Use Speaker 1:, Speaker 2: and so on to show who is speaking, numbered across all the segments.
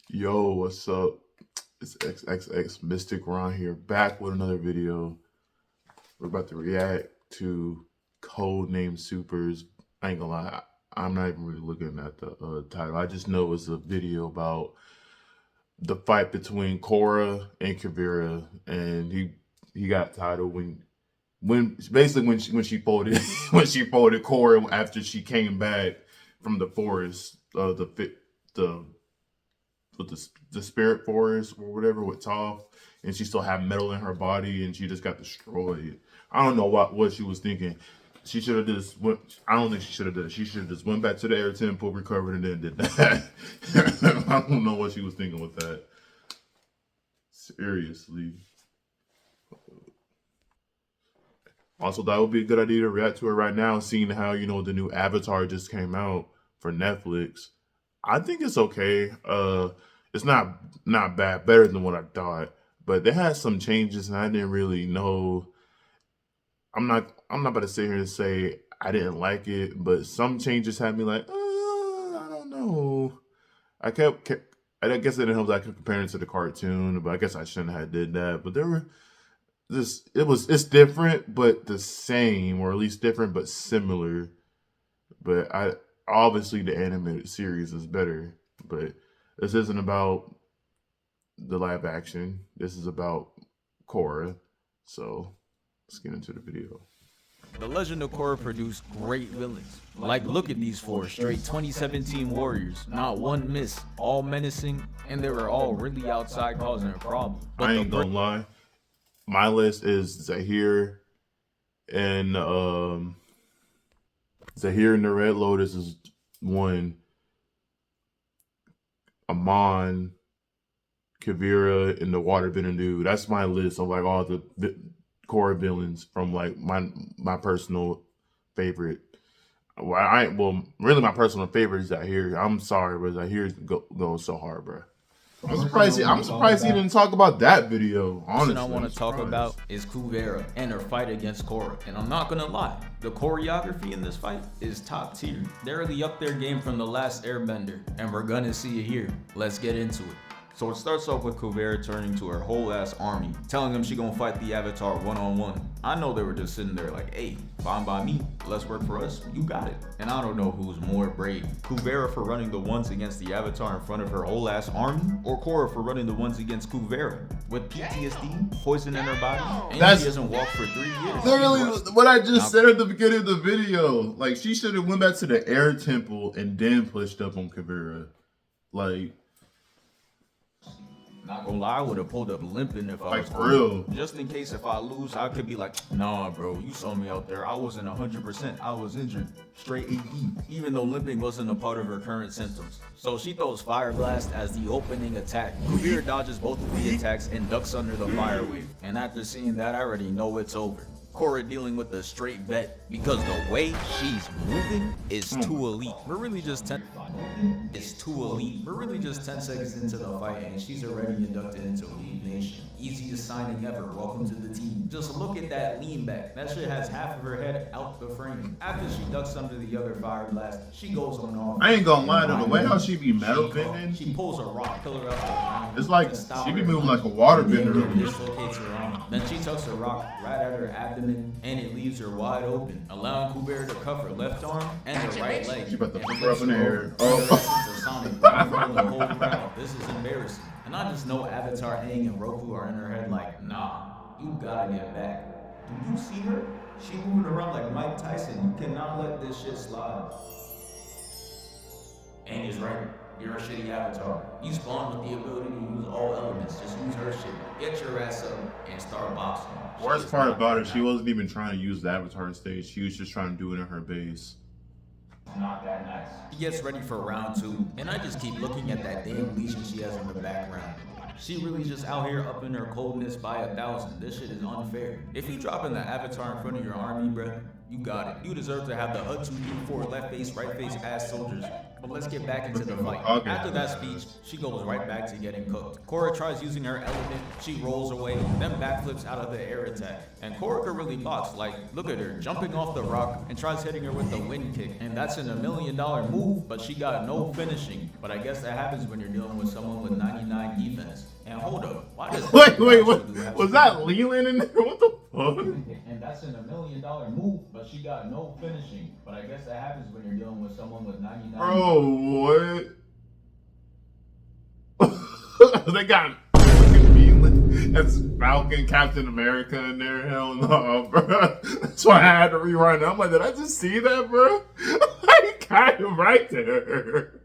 Speaker 1: Yo, what's up? It's XXX Mystic Ron here, back with another video. We're about to react to Codename Supers. I ain't gonna lie, I'm not even really looking at the title. I just know it's a video about the fight between Korra and Kuvira, and he got titled when basically when she folded when she folded Korra after she came back from the forest, the with the spirit forest or whatever with Toph, and she still had metal in her body, and she just got destroyed. I don't know what she was thinking. She should have just went. I don't think she should have done it. She should have just went back to the air temple, recovered, and then did that. I don't know what she was thinking with that. Seriously. Also, that would be a good idea to react to it right now, seeing how the new Avatar just came out for Netflix. I think it's okay. It's not bad, better than what I thought, but they had some changes, and I didn't really know. I'm not about to sit here and say I didn't like it, but some changes had me like, I don't know. I guess it didn't help that I kept comparing it to the cartoon, but I guess I shouldn't have did that. But there were it's different but the same, or at least different but similar. But I obviously the animated series is better. But this isn't about the live action. This is about Korra. So let's get into the video.
Speaker 2: The Legend of Korra produced great villains. Like, look at these four straight 2017 warriors. Not one miss, all menacing, and they were all really outside causing a problem. But
Speaker 1: I ain't gonna lie. My list is Zahir and the Red Lotus is one. Amon, Kuvira, and the Waterbender dude. That's my list of like all the Korra villains from like my personal favorite. Well, really my personal favorite is Zahir. I'm sorry, but Zahir goes so hard, bro. I'm surprised he didn't talk about that video, honestly.
Speaker 2: What I want to talk about is Kuvira and her fight against Korra. And I'm not gonna lie, the choreography in this fight is top tier. They're really up their game from the last Airbender, and we're gonna see it here. Let's get into it. So it starts off with Kuvira turning to her whole ass army, telling them she gonna fight the Avatar one-on-one. I know they were just sitting there like, hey, fine by me, let's work for us, you got it. And I don't know who's more brave, Kuvira for running the ones against the Avatar in front of her whole ass army, or Korra for running the ones against Kuvira with PTSD, poison in her body, and she hasn't walked for 3 years.
Speaker 1: Literally what I just said at the beginning of the video. Like, she should have went back to the air temple and then pushed up on Kuvira. Like,
Speaker 2: not gonna lie, I would have pulled up limping if I
Speaker 1: like
Speaker 2: was
Speaker 1: for real.
Speaker 2: Just in case if I lose, I could be like, nah, bro, you saw me out there. I wasn't 100%. I was injured. Straight AE. Even though limping wasn't a part of her current symptoms. So she throws Fire Blast as the opening attack. Kuvira dodges both of the attacks and ducks under the fire wave. And after seeing that, I already know it's over. Korra dealing with a straight bet because the way she's moving is too elite. We're really just 10 seconds into the fight and she's already inducted into Elite Nation. Easiest signing ever. Welcome to the team. Just look at that lean back. That shit has half of her head out the frame. After she ducks under the other Fire Blast, she goes on off.
Speaker 1: I ain't gonna lie though, the way how she be metal bending,
Speaker 2: she pulls a rock killer up the ground.
Speaker 1: it's like she be moving like a water bender.
Speaker 2: Dislocates her arm. Then she tucks a rock right at her abdomen and it leaves her wide open, allowing Kuvira to cuff her left arm and her right leg.
Speaker 1: She about to put her up in the air.
Speaker 2: This is embarrassing. And I just know Avatar, Aang, and Roku are in her head like, nah, you gotta get back. Do you see her? She moving around like Mike Tyson. You cannot let this shit slide. Aang is right. You're a shitty Avatar. You spawned with the ability to use all elements. Just use her shit. Get your ass up and start boxing.
Speaker 1: Worst part about it, she wasn't even trying to use the Avatar stage. She was just trying to do it in her base.
Speaker 2: Not that nice. She gets ready for round 2, and I just keep looking at that damn lesion she has in the background. She really just out here up in her coldness by 1,000. This shit is unfair. If you drop in the Avatar in front of your army, bruh, You got it. You deserve to have the HUD-2D4 left face, right face ass soldiers. But let's get back into the fight. After that speech, she goes right back to getting cooked. Korra tries using her element, she rolls away, then backflips out of the air attack. And Korra could really box, like, look at her, jumping off the rock and tries hitting her with the wind kick. And that's an $1 million move, but she got no finishing. But I guess that happens when you're dealing with someone with 99 defense. And hold up, why does
Speaker 1: wait, what? Was that Leland in there? What the fuck?
Speaker 2: And that's an $1 million move, but she got no finishing. But I guess that happens when you're dealing with someone with 99.
Speaker 1: Bro, what? They got Leland as Falcon, Captain America in there. Hell no, bro. That's why I had to rerun it. I'm like, did I just see that, bro? I kind of right there.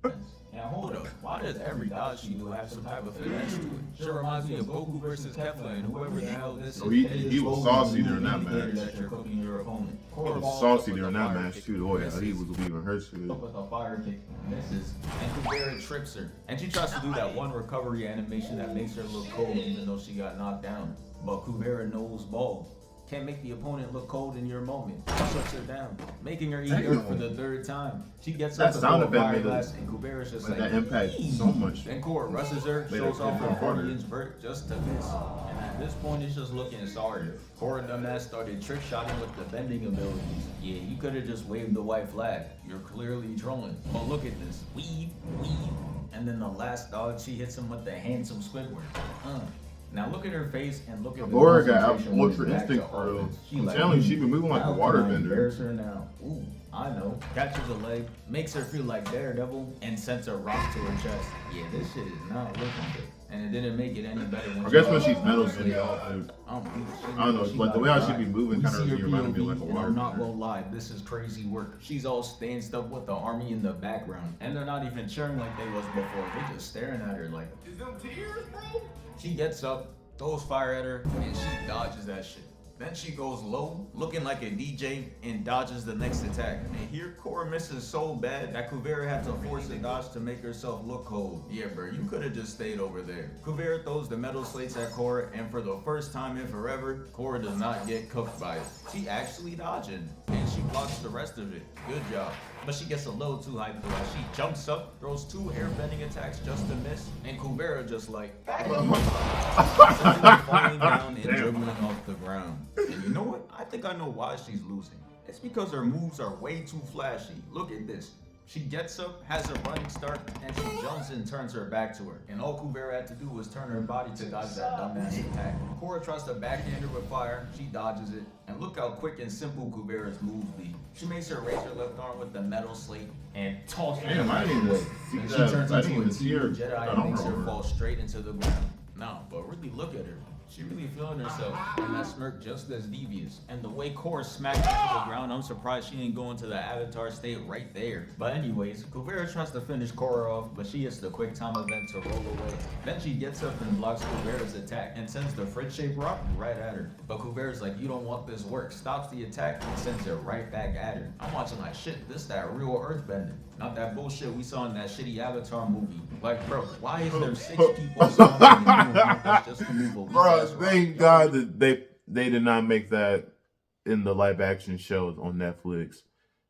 Speaker 2: And hold up, why does every dodge she do have some type of finesse to it? Sure reminds me of Goku versus Kefla and whoever the hell this is.
Speaker 1: Oh, he was saucy during that match.
Speaker 2: You're cooking your opponent.
Speaker 1: He was saucy during that match too. Oh yeah, he was leaving her shit.
Speaker 2: With a fire kick, misses, and Kuvira trips her. And she tries to do that one recovery animation that makes her look cold even though she got knocked down. But Kuvira knows ball. Can't make the opponent look cold in your moment. Shuts her down, making her eat earth for the third time. She gets up to throw a fire blast, and Kuvira's just like
Speaker 1: that impact so much.
Speaker 2: Then Korra rushes her, shows off her Guardian's vert just to miss. And at this point, it's just looking sorry. Korra dumbass started trick shotting with the bending abilities. Yeah, you could have just waved the white flag. You're clearly trolling. But look at this. Weave. And then the last dodge, she hits him with the handsome Squidward. Now look at her face and look at the
Speaker 1: Korra got ultra instinct for real. I'm telling you, she been moving like a water bender.
Speaker 2: Embarrass her now. Ooh, I know. Catches a leg, makes her feel like Daredevil, and sends a rock to her chest. Yeah, this shit is not looking good. And it didn't make it any better when
Speaker 1: I guess when she's metal skin, I don't know, like the way how she be moving kind of reminded me of like a water
Speaker 2: I'm not
Speaker 1: bender.
Speaker 2: gonna lie, this is crazy work. She's all stanced up with the army in the background. And they're not even cheering like they was before. They're just staring at her like, is them tears, bro? She gets up, throws fire at her, and she dodges that shit. Then she goes low, looking like a DJ, and dodges the next attack. And here, Korra misses so bad that Kuvira had to force a dodge to make herself look cold. Yeah, bro, you could have just stayed over there. Kuvira throws the metal slates at Korra, and for the first time in forever, Korra does not get cooked by it. She actually dodging, and she blocks the rest of it. Good job. But she gets a little too hyped though. She jumps up, throws 2 air-bending attacks just to miss, and Kuvira just like falling down and dribbling off the ground. And you know what? I think I know why she's losing. It's because her moves are way too flashy. Look at this. She gets up, has a running start, and she jumps and turns her back to her. And all Kuvira had to do was turn her body to dodge that dumbass attack. Korra tries to backhand her with fire, she dodges it, and look how quick and simple Kuvira's moves be. She makes her raise her left arm with the metal slate and tosses her.
Speaker 1: Damn, I didn't even see
Speaker 2: And
Speaker 1: that.
Speaker 2: she turns
Speaker 1: I didn't
Speaker 2: into a
Speaker 1: even see her
Speaker 2: Jedi and makes her fall straight into the ground. No, but really look at her. She really feeling herself, and that smirk just as devious. And the way Korra smacked her to the ground, I'm surprised she ain't going to the Avatar state right there. But anyways, Kuvira tries to finish Korra off, but she hits the quick time event to roll away. Then she gets up and blocks Kuvira's attack and sends the fridge-shaped rock right at her. But Kuvira's like, you don't want this work, stops the attack and sends it right back at her. I'm watching like, shit, this that real earthbending. Not that bullshit we saw in that shitty Avatar movie. Like, bro, why is there 6 people surrounding you and you want us just to move a weak
Speaker 1: Bro,
Speaker 2: ass rock?
Speaker 1: thank God that they did not make that in the live action shows on Netflix.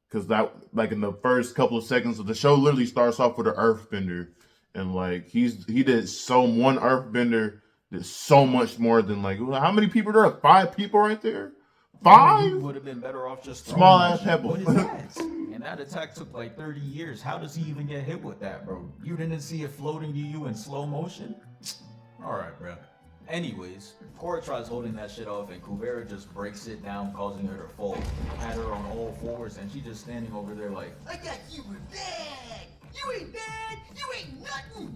Speaker 1: Because that, like in the first couple of seconds of the show, literally starts off with an earthbender. And like he did one earthbender did so much more than like, how many people there are? 5 people right there? 5?
Speaker 2: Would have been better off just
Speaker 1: Small
Speaker 2: throwing
Speaker 1: ass
Speaker 2: that shit.
Speaker 1: pebble.
Speaker 2: What is that? And that attack took like 30 years. How does he even get hit with that, bro? You didn't see it floating to you in slow motion? Alright, bro. Anyways, Korra tries holding that shit off and Kuvira just breaks it down, causing her to fall. Had her on all fours and she just standing over there like,
Speaker 3: I got you with bad. You ain't bad. You ain't nothing.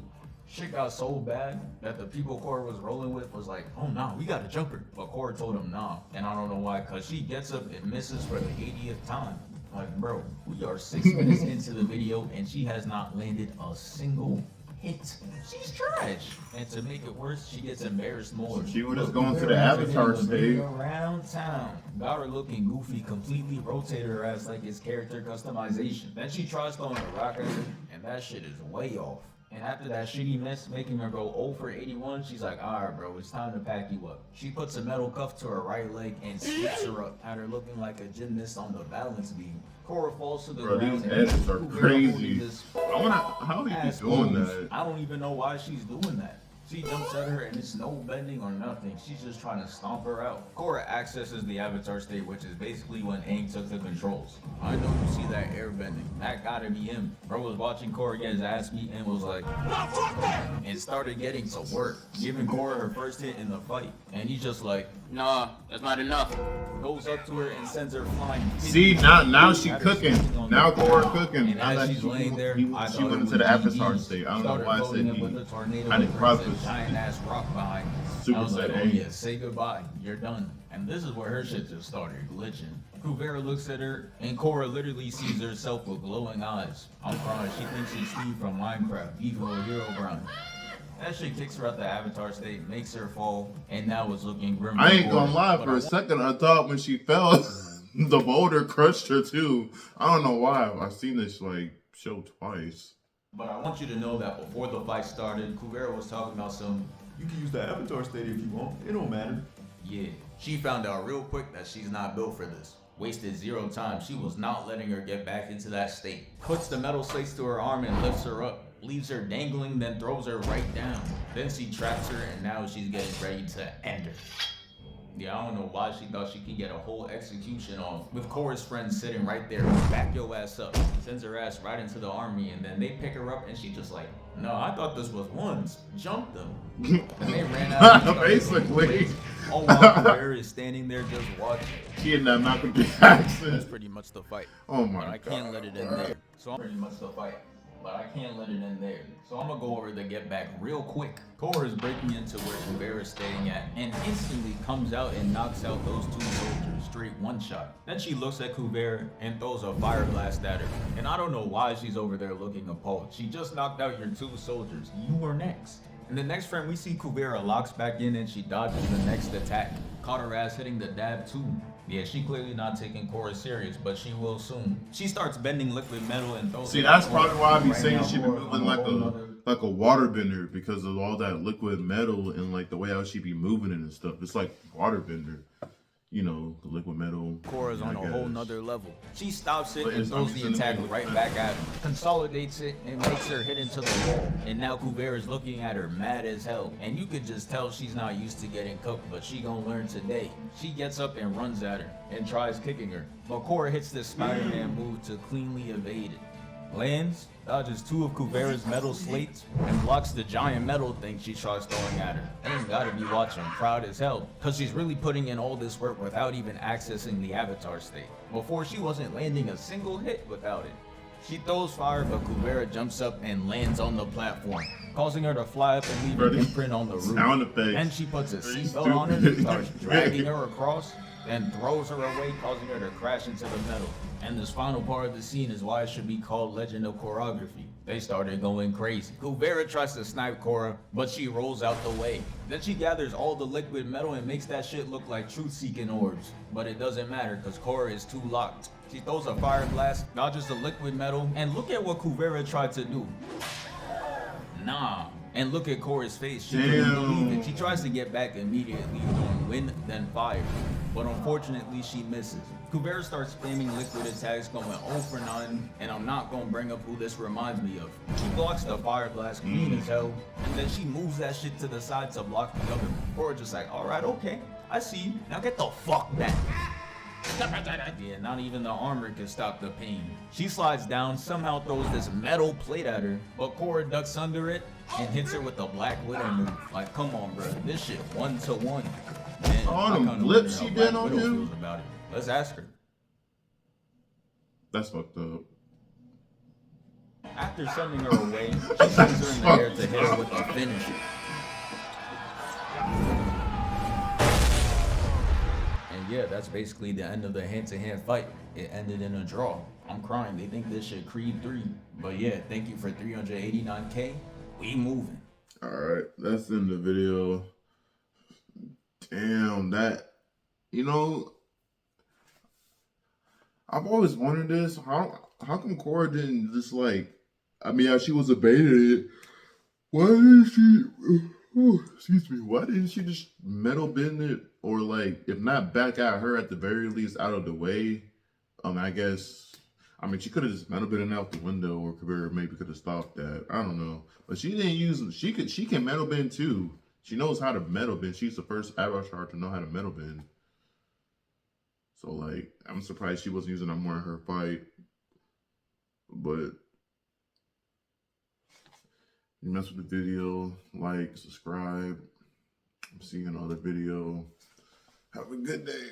Speaker 2: shit got so bad that the people Korra was rolling with was like, oh nah, we gotta jump her. But Korra told him nah. And I don't know why, cause she gets up and misses for the 80th time. Like, bro, we are 6 minutes into the video and she has not landed a single hit. She's trash. And to make it worse, she gets embarrassed more.
Speaker 1: She would have
Speaker 2: Look,
Speaker 1: gone to
Speaker 2: Kuvira
Speaker 1: the
Speaker 2: has her
Speaker 1: Avatar
Speaker 2: hitting the
Speaker 1: stage.
Speaker 2: video around town. Got her looking goofy, completely rotated her ass like it's character customization. Then she tries throwing a rock at her, and that shit is way off. And after that shitty miss, making her go 0 for 81, she's like, alright, bro, it's time to pack you up. She puts a metal cuff to her right leg and sweeps her up, had her looking like a gymnast on the balance beam. Korra falls to the
Speaker 1: Bro,
Speaker 2: ground.
Speaker 1: these edits are
Speaker 2: Kuvira
Speaker 1: crazy.
Speaker 2: holding this
Speaker 1: I wanna, how he
Speaker 2: ass
Speaker 1: be doing
Speaker 2: moves.
Speaker 1: that?
Speaker 2: I don't even know why she's doing that. She jumps at her and it's no bending or nothing. She's just trying to stomp her out. Korra accesses the Avatar state, which is basically when Aang took the controls. I know you see that air bending. That gotta be him. Bro was watching Korra get his ass beat and was like, and started getting to work, giving Korra her first hit in the fight. And he's just like, nah, that's not enough. Goes up to her and sends her flying.
Speaker 1: See, now she
Speaker 2: At her
Speaker 1: cooking.
Speaker 2: standing on
Speaker 1: Now
Speaker 2: the
Speaker 1: Korra
Speaker 2: ground.
Speaker 1: cooking.
Speaker 2: And
Speaker 1: Now
Speaker 2: as
Speaker 1: that
Speaker 2: she's laying there,
Speaker 1: she
Speaker 2: I
Speaker 1: went into the Avatar state. I don't know why I said he. I didn't process.
Speaker 2: Giant ass rock behind.
Speaker 1: Super
Speaker 2: I was like, oh
Speaker 1: Saiyan.
Speaker 2: yeah, say goodbye. You're done. And this is where her shit just started glitching. Kuvira looks at her, and Korra literally sees herself with glowing eyes. I'm crying. She thinks she's Steve from Minecraft, Evo or Hero Grind. That shit kicks her out the Avatar state, makes her fall, and now it's looking grim.
Speaker 1: I ain't gonna
Speaker 2: Korra.
Speaker 1: lie,
Speaker 2: But
Speaker 1: for a second I thought when she fell, the boulder crushed her too. I don't know why. I've seen this like show twice.
Speaker 2: But I want you to know that before the fight started, Kuvira was talking about some, you can use the Avatar state if you want, it don't matter. Yeah, she found out real quick that she's not built for this. Wasted 0 time, she was not letting her get back into that state. Puts the metal slates to her arm and lifts her up. Leaves her dangling, then throws her right down. Then she traps her and now she's getting ready to end her. Yeah, I don't know why she thought she could get a whole execution off with Korra's friends sitting right there. Back your ass up. Sends her ass right into the army and then they pick her up and she just like, no, I thought this was ones. Jump them. And they ran out and started
Speaker 1: Basically.
Speaker 2: all while Kuvira is standing there just watching.
Speaker 1: She and that Malcolm
Speaker 2: That's
Speaker 1: Jackson.
Speaker 2: pretty much the fight.
Speaker 1: Oh my
Speaker 2: But I can't let it end there. So I'm pretty much the fight. But I can't let it end there. So I'm gonna go over the get back real quick. Korra is breaking into where Kuvira is staying at and instantly comes out and knocks out those 2 soldiers straight one shot. Then she looks at Kuvira and throws a fire blast at her. And I don't know why she's over there looking appalled. She just knocked out your 2 soldiers. You were next. In the next frame, we see Kuvira locks back in and she dodges the next attack. Caught her ass hitting the dab too. Yeah, she clearly not taking Korra serious, but she will soon. She starts bending liquid metal and throws
Speaker 1: See,
Speaker 2: it
Speaker 1: that's
Speaker 2: at
Speaker 1: probably
Speaker 2: Korra.
Speaker 1: why I be
Speaker 2: Right
Speaker 1: saying
Speaker 2: now,
Speaker 1: she be
Speaker 2: Korra
Speaker 1: moving
Speaker 2: on a whole
Speaker 1: like a water bender because of all that liquid metal and like the way how she be moving it and stuff. It's like water bender. You know, the liquid metal.
Speaker 2: Korra's on
Speaker 1: I
Speaker 2: a whole
Speaker 1: guess.
Speaker 2: nother level. She stops it
Speaker 1: But
Speaker 2: and
Speaker 1: it's-
Speaker 2: throws
Speaker 1: I'm
Speaker 2: the
Speaker 1: just
Speaker 2: attack
Speaker 1: in the
Speaker 2: right back at her. Consolidates it and makes her hit into the wall. And now Kuvira's looking at her mad as hell. And you could just tell she's not used to getting cooked, but she gonna learn today. She gets up and runs at her and tries kicking her. But Korra hits this Spider-Man move to cleanly evade it. Lands, dodges 2 of Kuvira's metal slates, and blocks the giant metal thing she tries throwing at her. And gotta be watching, proud as hell, cause she's really putting in all this work without even accessing the Avatar state. Before, she wasn't landing a single hit without it. She throws fire, but Kuvira jumps up and lands on the platform, causing her to fly up and leave an imprint on the roof.
Speaker 1: Sound effects.
Speaker 2: And she puts a
Speaker 1: Very
Speaker 2: seatbelt on her,
Speaker 1: stupid.
Speaker 2: starts dragging her across, then throws her away, causing her to crash into the metal. And this final part of the scene is why it should be called Legend of Choreography. They started going crazy. Kuvira tries to snipe Korra, but she rolls out the way. Then she gathers all the liquid metal and makes that shit look like truth-seeking orbs. But it doesn't matter, because Korra is too locked. She throws a fire blast, dodges the liquid metal, and look at what Kuvira tried to do. Nah. And look at Korra's face. She couldn't believe it. She tries to get back immediately, throwing wind, then fire. But unfortunately, she misses. Kuvira starts spamming liquid attacks, going 0 for 9, and I'm not going to bring up who this reminds me of. She blocks the fire blast clean as hell, and then she moves that shit to the side to block the other. Korra just like, alright, okay, I see you. Now get the fuck back. Yeah, not even the armor can stop the pain. She slides down, somehow throws this metal plate at her, but Korra ducks under it and hits her with the Black Widow move. Like, come on, bro, this shit 1-to-1. Man,
Speaker 1: All
Speaker 2: I
Speaker 1: them
Speaker 2: kinda
Speaker 1: flips
Speaker 2: wonder
Speaker 1: she
Speaker 2: how
Speaker 1: did
Speaker 2: Black
Speaker 1: on
Speaker 2: Widow
Speaker 1: him?
Speaker 2: feels about it. Let's ask her.
Speaker 1: That's fucked up.
Speaker 2: After sending her away, she sends her in the air to hit her with the finisher. And yeah, that's basically the end of the hand-to-hand fight. It ended in a draw. I'm crying. They think this shit Creed 3. But yeah, thank you for 389K. We moving.
Speaker 1: Alright, that's in the video. Damn, that, you know, I've always wondered this. How come Korra didn't just like, I mean, yeah, she was a beta, Why didn't she? Oh, excuse me. Why didn't she just metal bend it, or like, if not back at her, at the very least out of the way? I guess. I mean, she could have just metal bent it out the window, or Kuvira maybe could have stopped that. I don't know, but she didn't use. She could. She can metal bend too. She knows how to metal bend. She's the first eyebrow artist to know how to metal bend. So like, I'm surprised she wasn't using that more in her fight. But you mess with the video, like, subscribe. See you in another video. Have a good day.